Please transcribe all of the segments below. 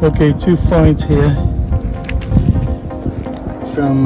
Okay, 2 points here from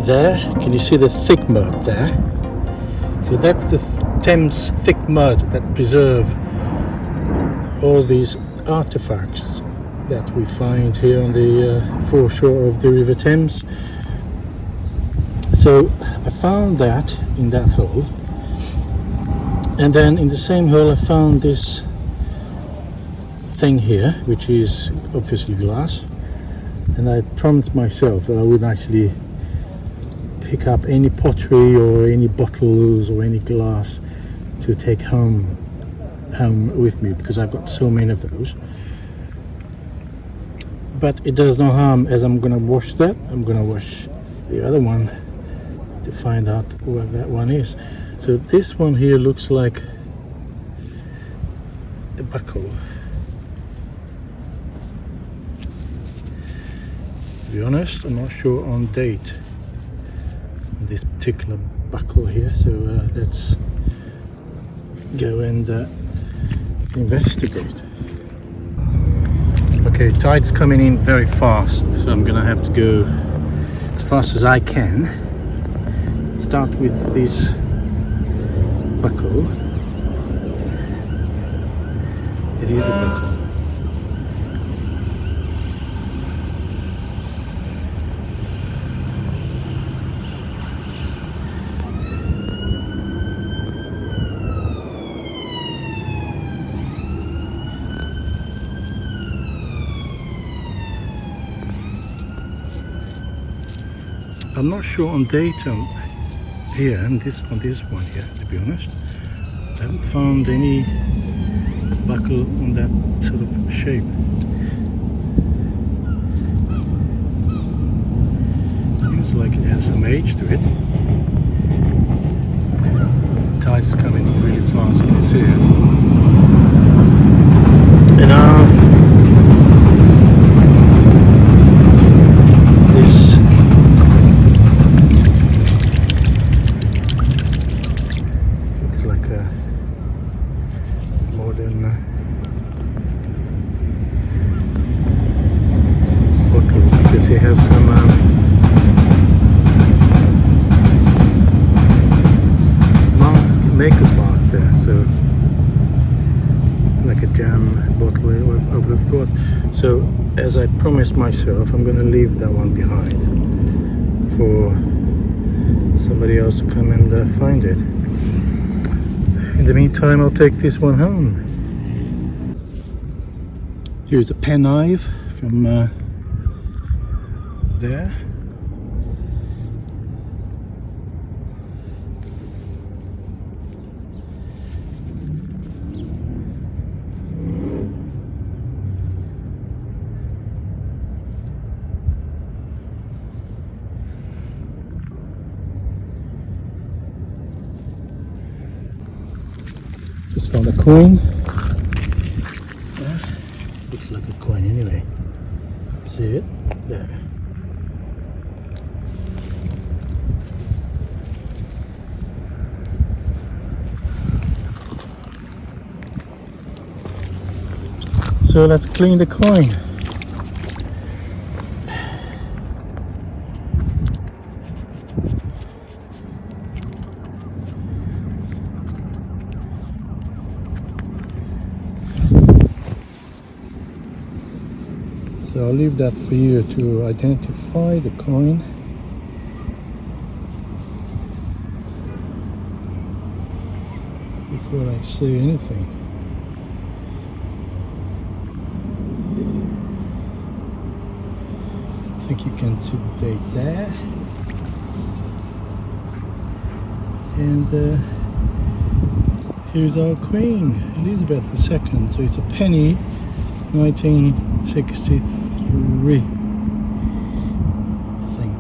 there. Can you see the thick mud there? So that's the Thames thick mud that preserve all these artifacts that we find here on the foreshore of the River Thames. So I found that in that hole, and then in the same hole I found this thing here, which is obviously glass, and I promised myself that I wouldn't actually pick up any pottery or any bottles or any glass to take home with me, because I've got so many of those. But it does no harm, as I'm gonna wash that. I'm gonna wash the other one to find out what that one is. So this one here looks like a buckle. To be honest, I'm not sure on date on this particular buckle here, so let's go and investigate. Okay, tide's coming in very fast, so I'm gonna have to go as fast as I can. Start with this buckle. It is a buckle. I'm not sure on date here, and this one here, to be honest. I haven't found any buckle on that sort of shape. Seems like it has some age to it. The tide is coming in really fast, can you see it? And now this looks like a modern bottle, because it has some maker's mark there, so it's like a jam bottle, I would have thought. So as I promised myself, I'm going to leave that one behind for somebody else to come and find it. In the meantime, I'll take this one home. Here's a penknife from there. Just found a coin. Yeah, looks like a coin anyway. See it? There. So let's clean the coin. So I'll leave that for you to identify the coin. Before I say anything. I think you can see the date there. And here's our Queen, Elizabeth II. So it's a penny, 1963, I think.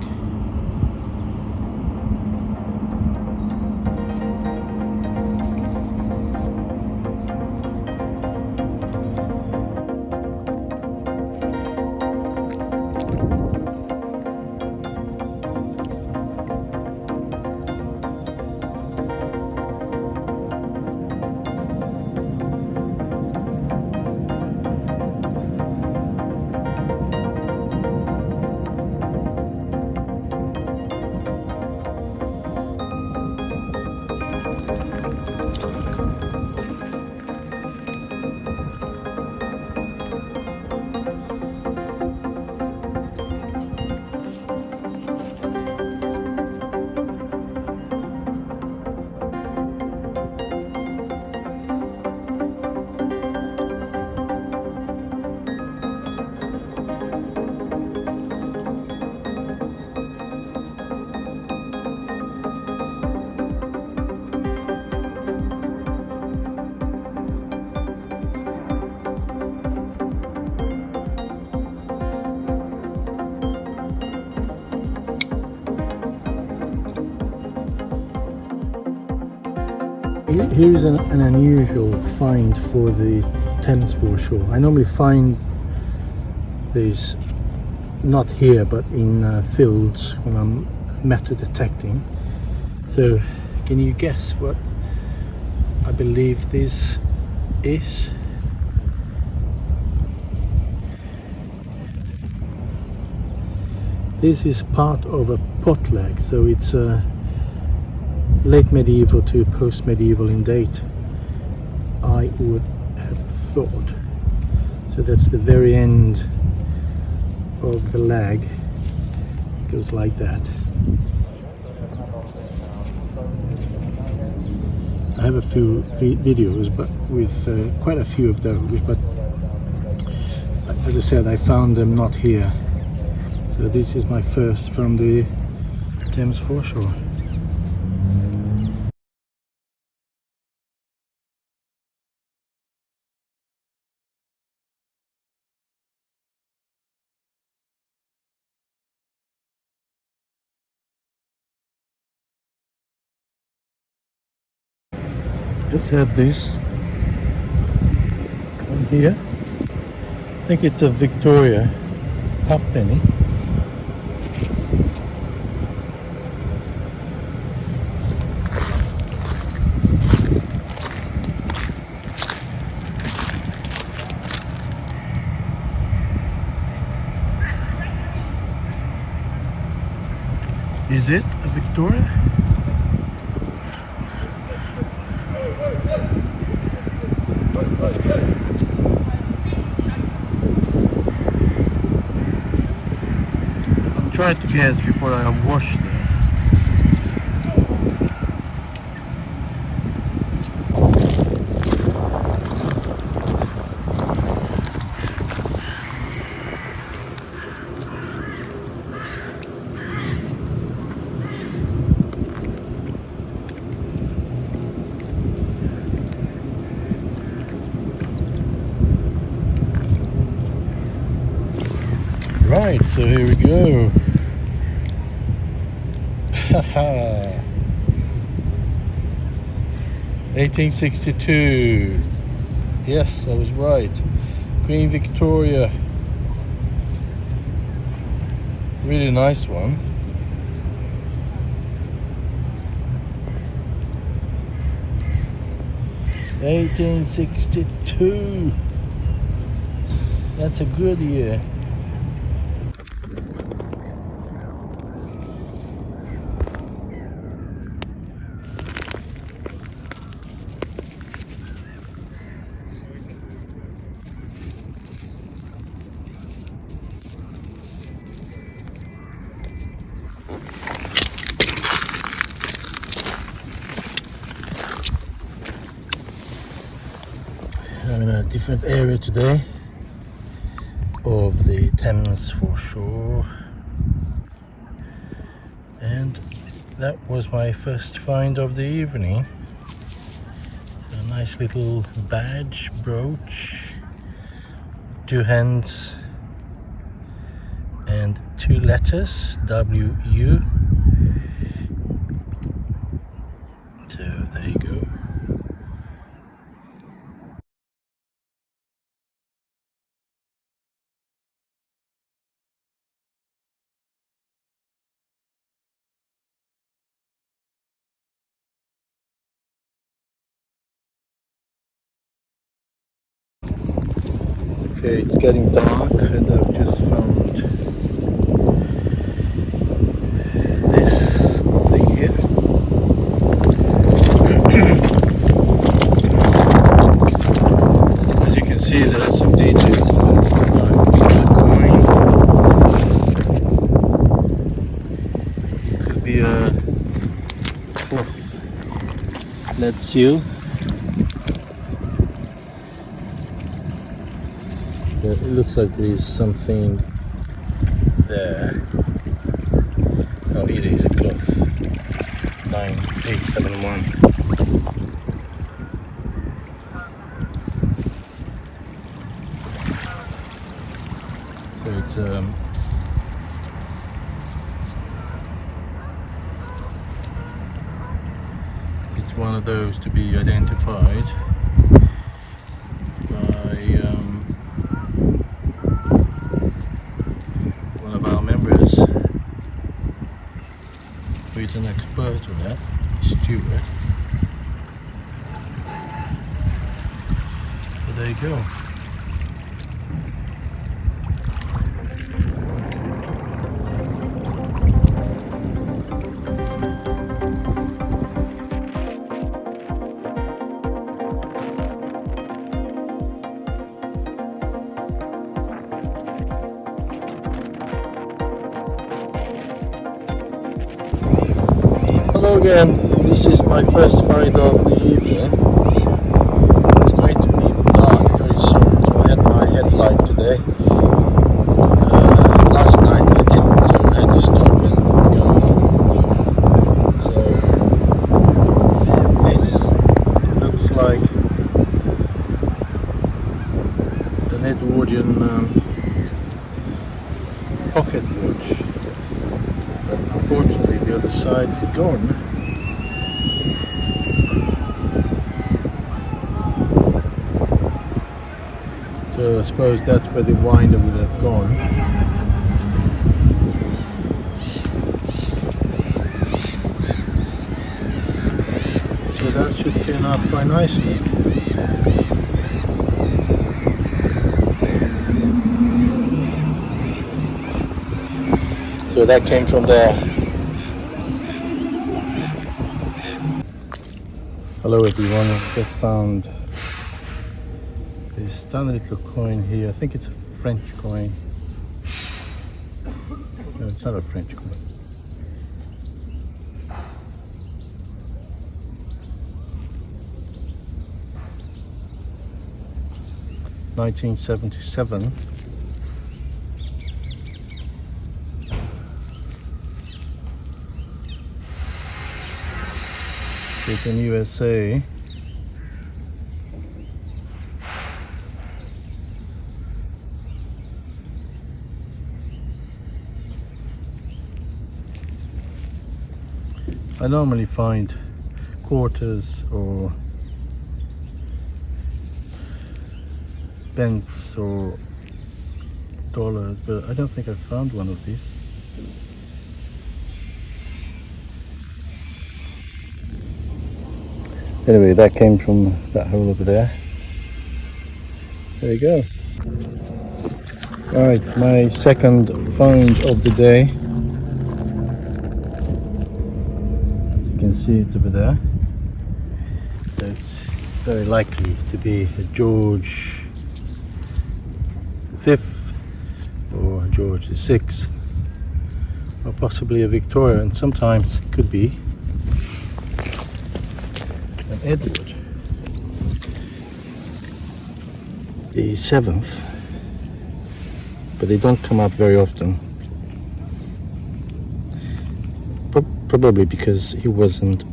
here is an unusual find for the Thames foreshore. I normally find these not here but in fields when I'm metal detecting. So can you guess what I believe this is? This is part of a potlatch, so it's late medieval to post medieval in date, I would have thought. So that's the very end of the lag. It goes like that. I have a few videos, but with quite a few of those, but as I said, I found them not here. So this is my first from the Thames foreshore. Just had this come here. I think it's a Victoria halfpenny. Is it a Victoria? I'm trying to guess before I wash them. Right, so here we go. Haha. 1862. Yes, I was right. Queen Victoria. Really nice one. $1862. That's a good year. I'm in a different area today of the Thames foreshore, and that was my first find of the evening. A nice little badge, brooch, 2 hands and 2 letters, WU. So there you go. Okay, it's getting dark and I've just found this thing here. As you can see, there are some details on it. It's a coin. Could be a cloth lead seal. It looks like there is something there. Oh, it is a cloth. 9871. So it's one of those to be identified by one of our members who is an expert on that, Stuart. So there you go. Hello again, this is my first ride of the evening. It's going to be dark very soon, so I had my headlight today. Last night I didn't, so I had to stop and go. So this looks like an Edwardian pocket watch. But unfortunately the other side is gone. So I suppose that's where the winder would have gone. So that should turn out quite nicely. So that came from there. Hello everyone, I've just found this tiny little coin here. I think it's a French coin. No, it's not a French coin. $1977. It's in USA. I normally find quarters or pence or dollars, but I don't think I've found one of these. Anyway, that came from that hole over there. There you go. Alright, my second find of the day. You can see it over there. It's very likely to be a George V or George VI, or possibly a Victoria, and sometimes it could be an Edward the 7th, but they don't come up very often. Probably because he wasn't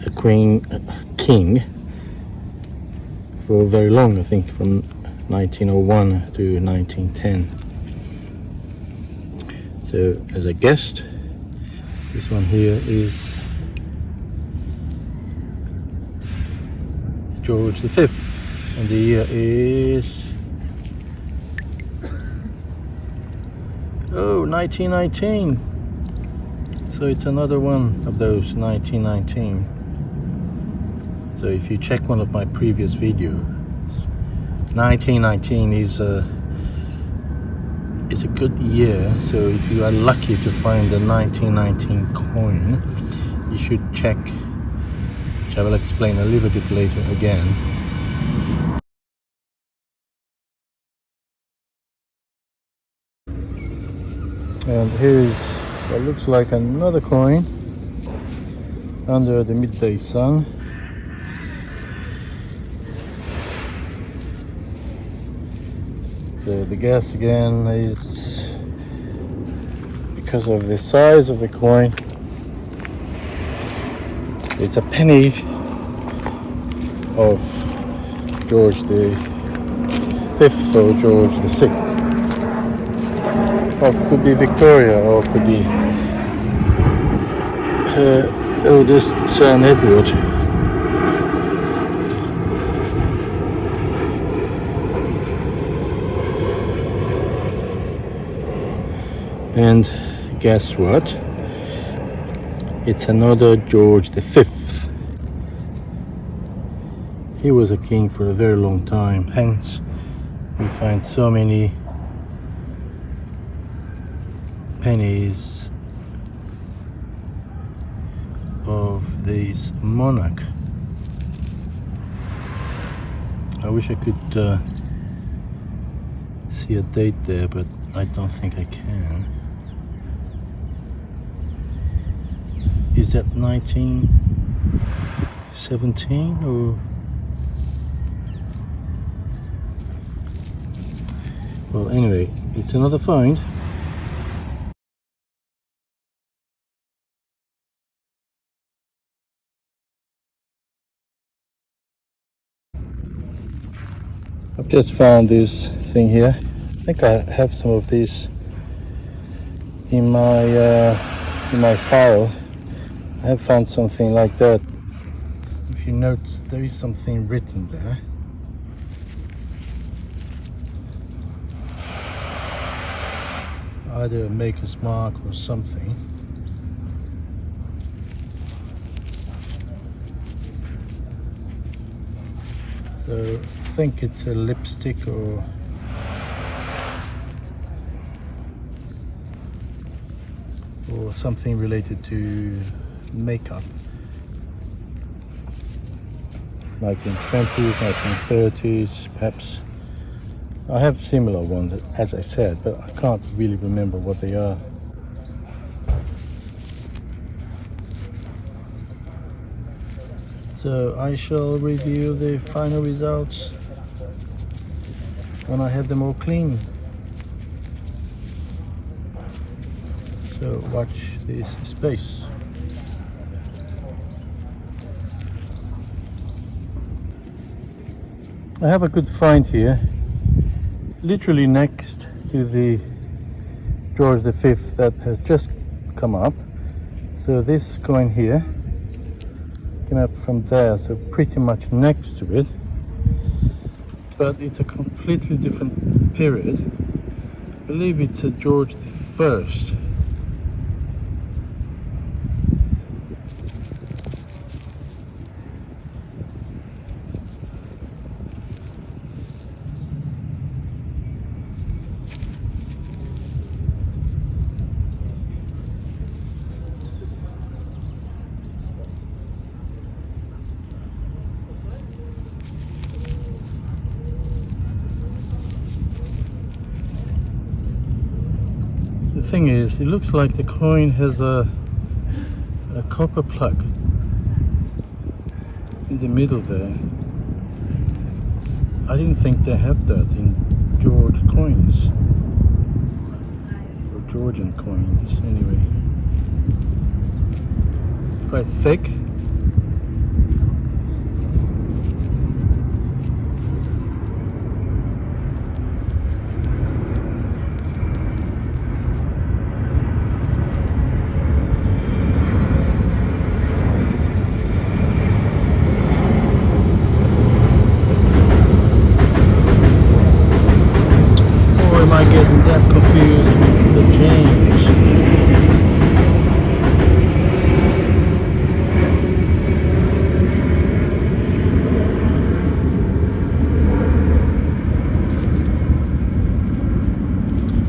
a king for very long. I think from 1901 to 1910. So as a guest, this one here is George V, and the year is 1919. So it's another one of those 1919. So if you check one of my previous videos, 1919 is a good year. So if you are lucky to find a 1919 coin, you should check, which I will explain a little bit later again. And here's what looks like another coin under the midday sun. So the guess again is because of the size of the coin. It's a penny of George the 5th or George the 6th. Or it could be Victoria, or it could be Oh, this St. Edward. And guess what? It's another George V. He was a king for a very long time, hence we find so many pennies of this monarch. I wish I could see a date there, but I don't think I can. Is that 1917 or? Well, anyway, it's another find. I've just found this thing here. I think I have some of these in my file. I have found something like that. If you notice, there is something written there. Either a maker's mark or something. So I think it's a lipstick or something related to makeup. 1920s, 1930s, perhaps. I have similar ones, as I said, but I can't really remember what they are. So I shall review the final results when I have them all clean. So watch this space. I have a good find here, literally next to the George V that has just come up. So this coin here came up from there, so pretty much next to it, but it's a completely different period. I believe it's a George I. The thing is, it looks like the coin has a copper plug in the middle there. I didn't think they had that in George coins, or Georgian coins anyway. Quite thick. Am I getting that confused with the James?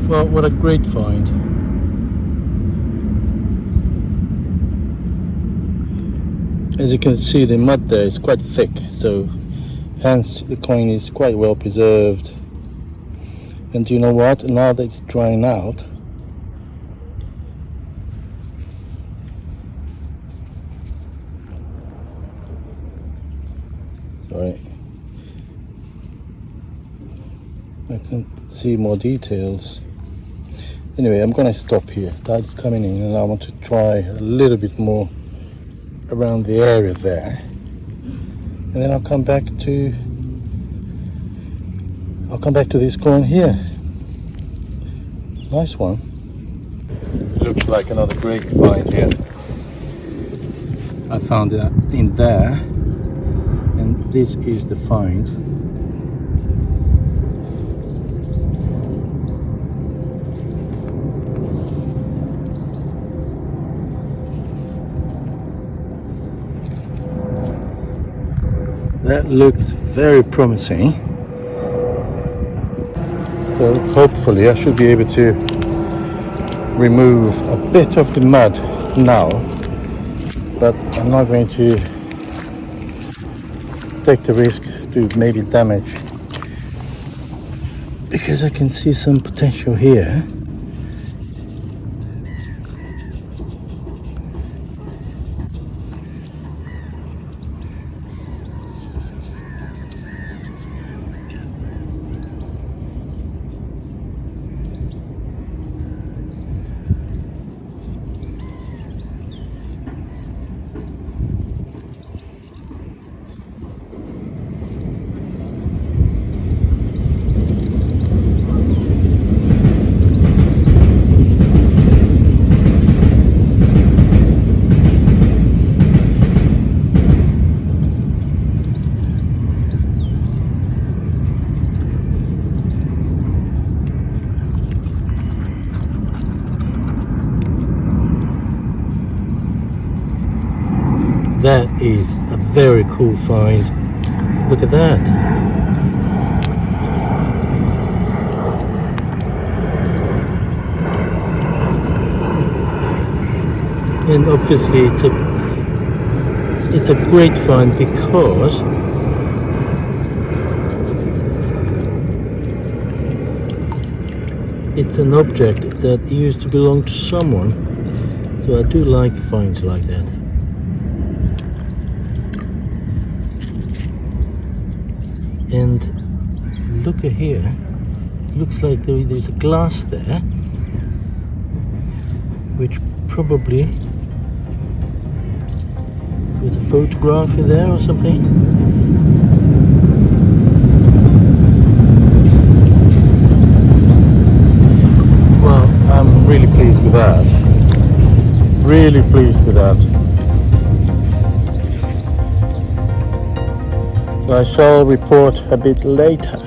Well, what a great find. As you can see, the mud there is quite thick, so hence the coin is quite well preserved. And you know what? Now that it's drying out, sorry, I can see more details. Anyway, I'm gonna stop here. Tide's coming in, and I want to try a little bit more around the area there, and then I'll come back to this coin here. Nice one. Looks like another great find here. I found it in there, and this is the find. That looks very promising. So hopefully I should be able to remove a bit of the mud now, but I'm not going to take the risk to maybe damage, because I can see some potential here. That is a very cool find. Look at that. And obviously it's a great find because it's an object that used to belong to someone. So I do like finds like that. And look at here, looks like there's a glass there, which probably there's a photograph in there or something. Well, I'm really pleased with that. Really pleased with that. I shall report a bit later.